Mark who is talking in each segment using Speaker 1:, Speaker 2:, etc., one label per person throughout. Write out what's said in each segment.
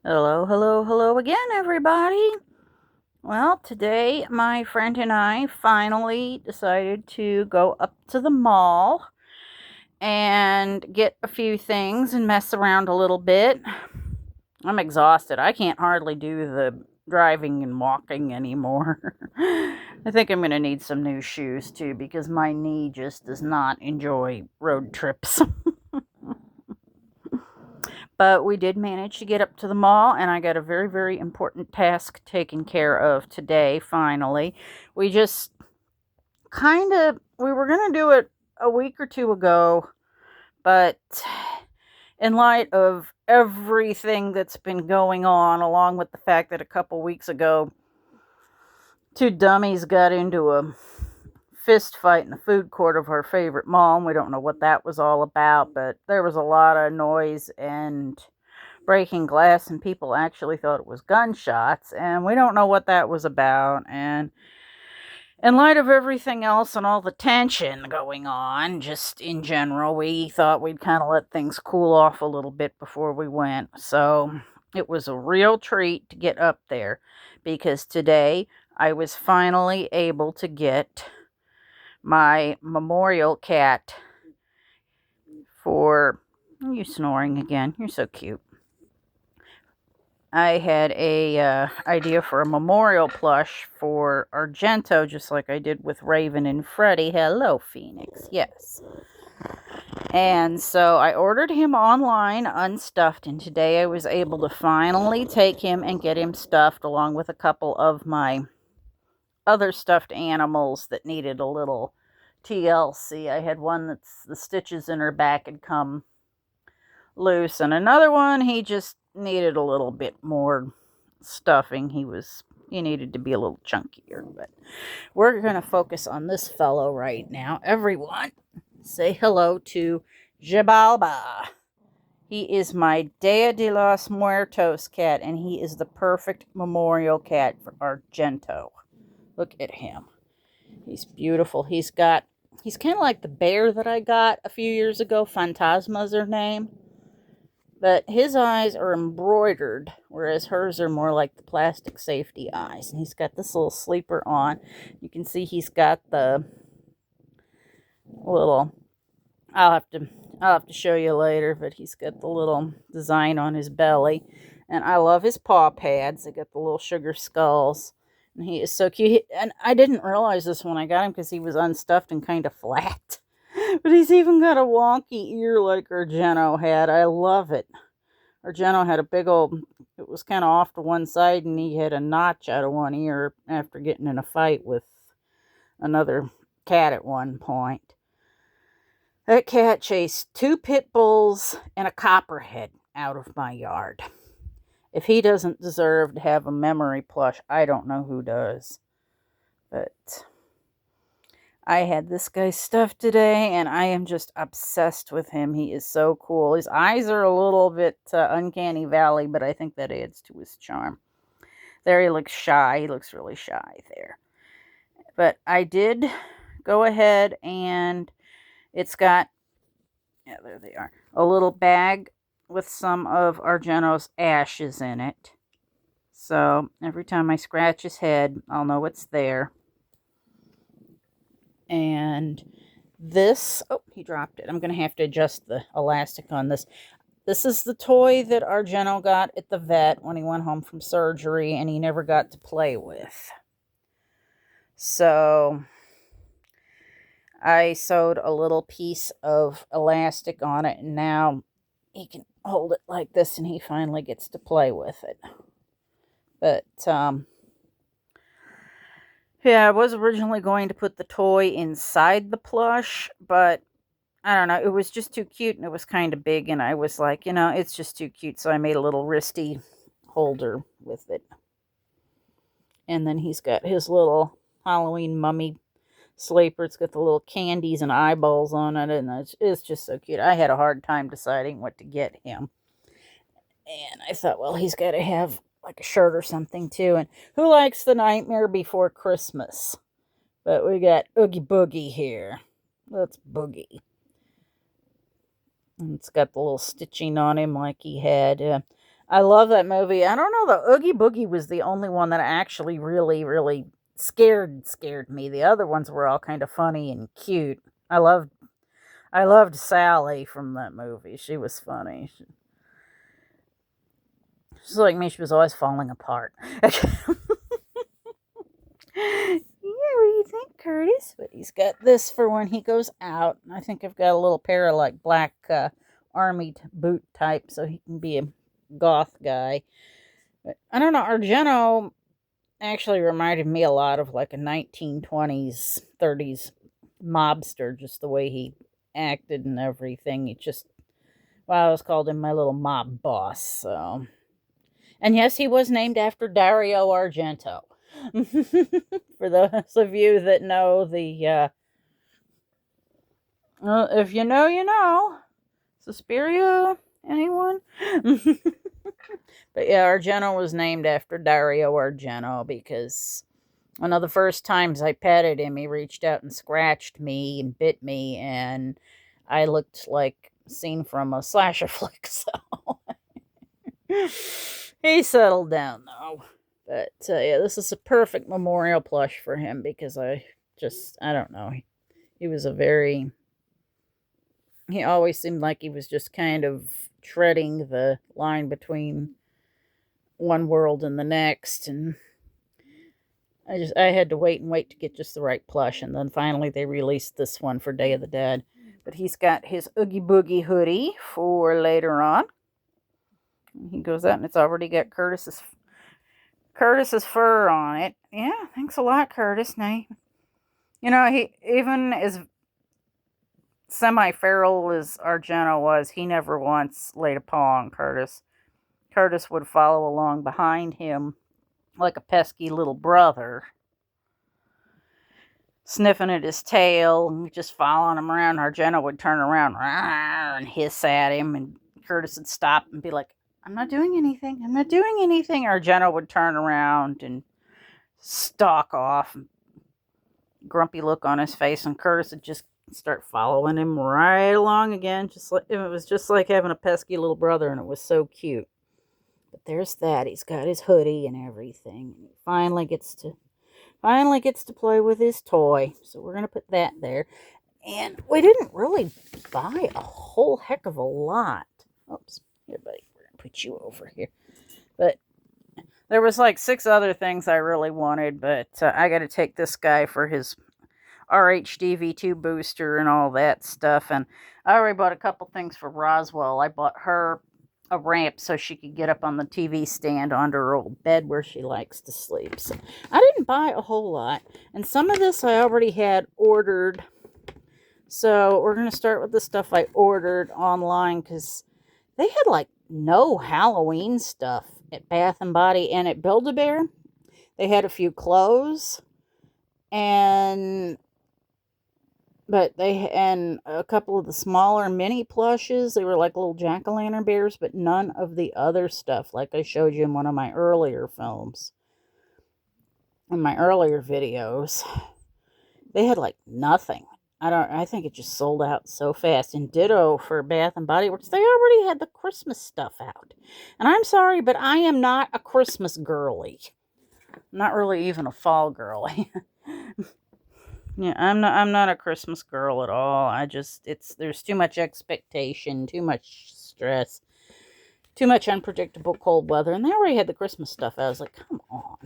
Speaker 1: Hello, hello, hello again, everybody. Well, today my friend and I finally decided to go up to the mall and get a few things and mess around a little bit. I'm exhausted. I can't hardly do the driving and walking anymore. I think I'm going to need some new shoes too because my knee just does not enjoy road trips. But we did manage to get up to the mall, and I got a very, very important task taken care of today, finally. We just we were going to do it a week or two ago, but in light of everything that's been going on, along with the fact that a couple weeks ago, two dummies got into a fist fight in the food court of our favorite mall, and we don't know what that was all about, but there was a lot of noise and breaking glass, and people actually thought it was gunshots, and we don't know what that was about. And in light of everything else and all the tension going on, just in general, we thought we'd kind of let things cool off a little bit before we went. So it was a real treat to get up there because today I was finally able to get my memorial cat for. You snoring again? You're so cute. I had a idea for a memorial plush for Argento, just like I did with Raven and Freddy. Hello, Phoenix. Yes. And so I ordered him online unstuffed, and today I was able to finally take him and get him stuffed along with a couple of my other stuffed animals that needed a little TLC. I had one that's the stitches in her back had come loose, and another one he just needed a little bit more stuffing. He needed to be a little chunkier, but we're going to focus on this fellow right now. Everyone say hello to Jabalba. He is my Dia de los Muertos cat, and he is the perfect memorial cat for Argento. Look at him. He's beautiful. He's kind of like the bear that I got a few years ago. Fantasma's her name. But his eyes are embroidered, whereas hers are more like the plastic safety eyes. And he's got this little sleeper on. You can see he's got the little. I'll have to show you later, but he's got the little design on his belly, and I love his paw pads. They got the little sugar skulls, and he is so cute. And I didn't realize this when I got him because he was unstuffed and kind of flat. But he's even got a wonky ear like Argento had. I love it. Argento had a big old, it was kind of off to one side, and he had a notch out of one ear after getting in a fight with another cat at one point. That cat chased two pit bulls and a copperhead out of my yard. If he doesn't deserve to have a memory plush, I don't know who does. But I had this guy stuffed today, and I am just obsessed with him. He is so cool. His eyes are a little bit uncanny valley, but I think that adds to his charm. There he looks shy. He looks really shy there. But I did go ahead, and it's got, yeah, there they are, a little bag with some of Argento's ashes in it. So every time I scratch his head, I'll know it's there. And this, oh, he dropped it. I'm going to have to adjust the elastic on this. This is the toy that Argento got at the vet when he went home from surgery and he never got to play with. So I sewed a little piece of elastic on it, and now he can hold it like this and he finally gets to play with it. But yeah, I was originally going to put the toy inside the plush, but I don't know, it was just too cute, and it was kind of big, and I was like, it's just too cute, so I made a little wristy holder with it. And then he's got his little Halloween mummy sleeper. It's got the little candies and eyeballs on it, and it's just so cute. I had a hard time deciding what to get him. And I thought, well, he's got to have like a shirt or something too. And who likes the Nightmare Before Christmas? But we got Oogie Boogie here. That's Boogie. And it's got the little stitching on him like he had. I love that movie. I don't know, the Oogie Boogie was the only one that actually really scared me. The other ones were all kind of funny and cute. I loved Sally from that movie. She was funny. She's like me, she was always falling apart. Yeah, what do you think, Curtis? But he's got this for when he goes out. I think I've got a little pair of like black army boot type so he can be a goth guy. But I don't know, Argento actually reminded me a lot of like a 1920s, 30s mobster, just the way he acted and everything. He just, well, I always called him my little mob boss. So, and yes, he was named after Dario Argento. For those of you that know the, if you know, you know. Suspiria, anyone? But yeah, Argento was named after Dario Argento because one of the first times I petted him, he reached out and scratched me and bit me, and I looked like a scene from a slasher flick, so he settled down though. But yeah, this is a perfect memorial plush for him because I don't know. He was a very, he always seemed like he was just kind of treading the line between one world and the next. And I had to wait and wait to get just the right plush. And then finally they released this one for Day of the Dead. But he's got his Oogie Boogie hoodie for later on. He goes out and it's already got Curtis's fur on it. Yeah, thanks a lot, Curtis. Now, you know, he, even as semi-feral as Argento was, he never once laid a paw on Curtis. Curtis would follow along behind him like a pesky little brother, sniffing at his tail, just following him around. Argento would turn around and hiss at him, and Curtis would stop and be like, I'm not doing anything. I'm not doing anything. Argento would turn around and stalk off, grumpy look on his face, and Curtis would just start following him right along again. Just like it was just like having a pesky little brother, and it was so cute. But there's that. He's got his hoodie and everything. He finally gets to play with his toy. So we're gonna put that there. And we didn't really buy a whole heck of a lot. Oops, here, buddy. We're gonna put you over here. But there was like 6 other things I really wanted, but I got to take this guy for his RHDV2 booster and all that stuff. And I already bought a couple things for Roswell. I bought her a ramp so she could get up on the TV stand onto her old bed where she likes to sleep. So I didn't buy a whole lot. And some of this I already had ordered. So we're going to start with the stuff I ordered online because they had like no Halloween stuff at Bath and Body and at Build-A-Bear. They had a few clothes and a couple of the smaller mini plushes. They were like little jack-o'-lantern bears, but none of the other stuff like I showed you in one of my earlier films, in my earlier videos. They had like nothing. I think it just sold out so fast. And ditto for Bath and Body Works. They already had the Christmas stuff out. And I'm sorry, but I am not a Christmas girly. I'm not really even a fall girly. Yeah, I'm not a Christmas girl at all. There's too much expectation, too much stress, too much unpredictable cold weather, and they already had the Christmas stuff. I was like, come on.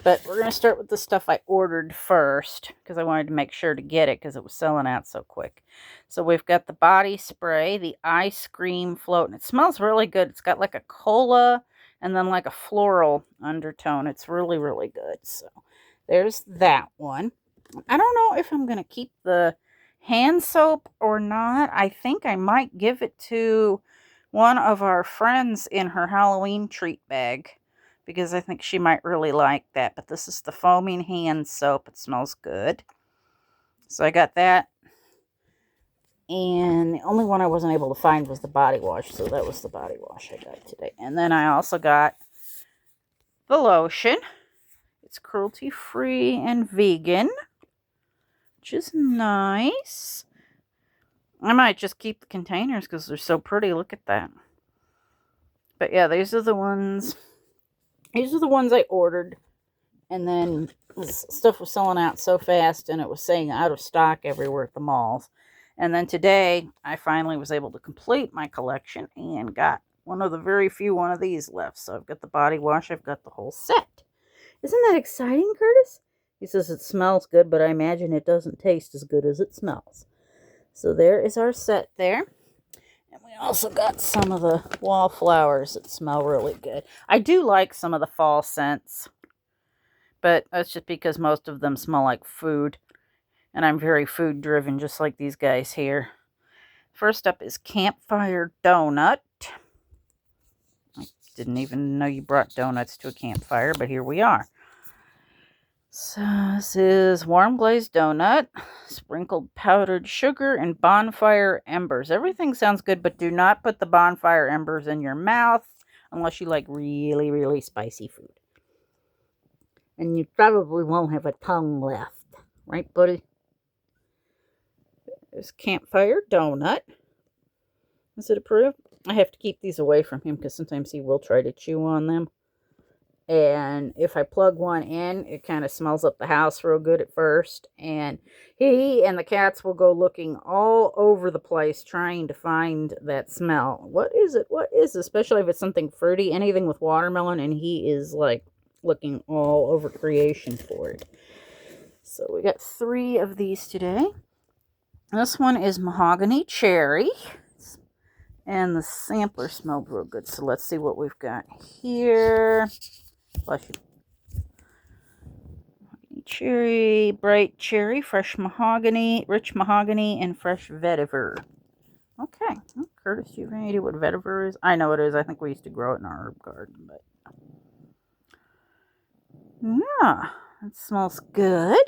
Speaker 1: But we're going to start with the stuff I ordered first, because I wanted to make sure to get it, because it was selling out so quick. So we've got the body spray, the ice cream float, and it smells really good. It's got like a cola and then like a floral undertone. It's really, really good. So there's that one. I don't know if I'm going to keep the hand soap or not. I think I might give it to one of our friends in her Halloween treat bag because I think she might really like that. But this is the foaming hand soap. It smells good. So I got that. And the only one I wasn't able to find was the body wash. So that was the body wash I got today. And then I also got the lotion. It's cruelty-free and vegan, which is nice. I might just keep the containers because they're so pretty. Look at that. But yeah, these are the ones. These are the ones I ordered. And then this stuff was selling out so fast, and it was saying out of stock everywhere at the malls. And then today, I finally was able to complete my collection and got one of the very few one of these left. So I've got the body wash. I've got the whole set. Isn't that exciting, Curtis? He says it smells good, but I imagine it doesn't taste as good as it smells. So there is our set there. And we also got some of the wallflowers that smell really good. I do like some of the fall scents, but that's just because most of them smell like food. And I'm very food driven, just like these guys here. First up is Campfire Donut. I didn't even know you brought donuts to a campfire, but here we are. So this is warm glazed donut, sprinkled powdered sugar, and bonfire embers. Everything sounds good, but do not put the bonfire embers in your mouth unless you like really, really spicy food. And you probably won't have a tongue left. Right, buddy? There's Campfire Donut. Is it approved? I have to keep these away from him because sometimes he will try to chew on them. And if I plug one in, it kind of smells up the house real good at first. And he and the cats will go looking all over the place trying to find that smell. What is it? What is it? Especially if it's something fruity, anything with watermelon. And he is like looking all over creation for it. So we got 3 of these today. This one is mahogany cherry. And the sampler smelled real good. So let's see what we've got here. Bless you. Cherry, bright cherry, fresh mahogany, rich mahogany, and fresh vetiver. Okay. Oh, Curtis, do you have any idea what vetiver is? I know it is. I think we used to grow it in our herb garden. But yeah, it smells good.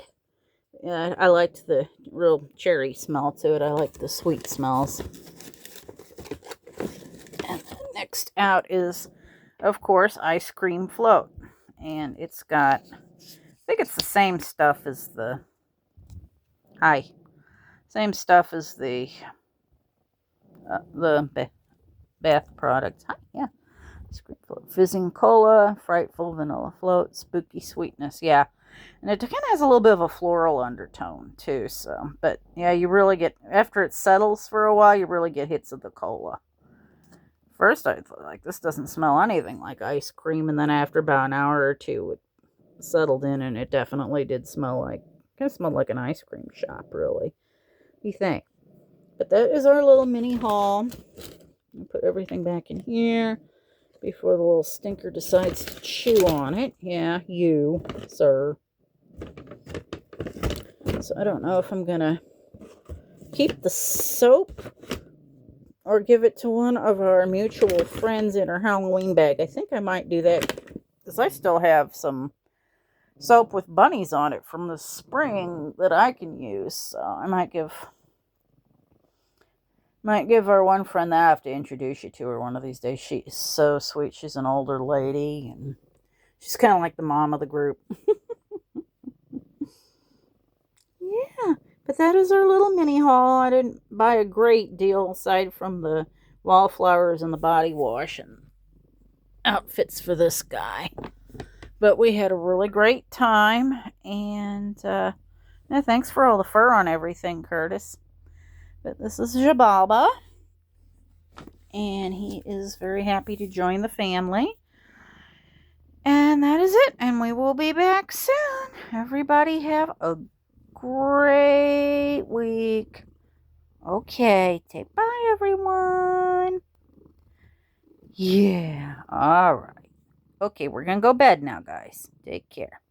Speaker 1: Yeah, I liked the real cherry smell to it. I like the sweet smells. And next out is, of course, ice cream float. And it's got, I think it's the same stuff as the, same stuff as the bath products. Hi, yeah. Ice cream float. Fizzing cola, frightful vanilla float, spooky sweetness. Yeah. And it kind of has a little bit of a floral undertone, too. So, but yeah, you really get, after it settles for a while, you really get hits of the cola. First, I thought, like, this doesn't smell anything like ice cream. And then after about an hour or two, it settled in, and it definitely did smell like, kind of smelled like an ice cream shop, really. What do you think? But that is our little mini haul. I'll put everything back in here before the little stinker decides to chew on it. Yeah, you, sir. So I don't know if I'm going to keep the soap or give it to one of our mutual friends in her Halloween bag. I think I might do that because I still have some soap with bunnies on it from the spring that I can use. So I might give our one friend that. I have to introduce you to her one of these days. She is so sweet. She's an older lady, and she's kind of like the mom of the group. Yeah, but that is our little mini haul. I didn't buy a great deal aside from the wallflowers and the body wash and outfits for this guy. But we had a really great time, and yeah, thanks for all the fur on everything, Curtis. But this is Jababa, and he is very happy to join the family. And that is it, and we will be back soon. Everybody have a great week. Okay, take bye, everyone. Yeah, all right. Okay, we're going to go bed now, guys. Take care.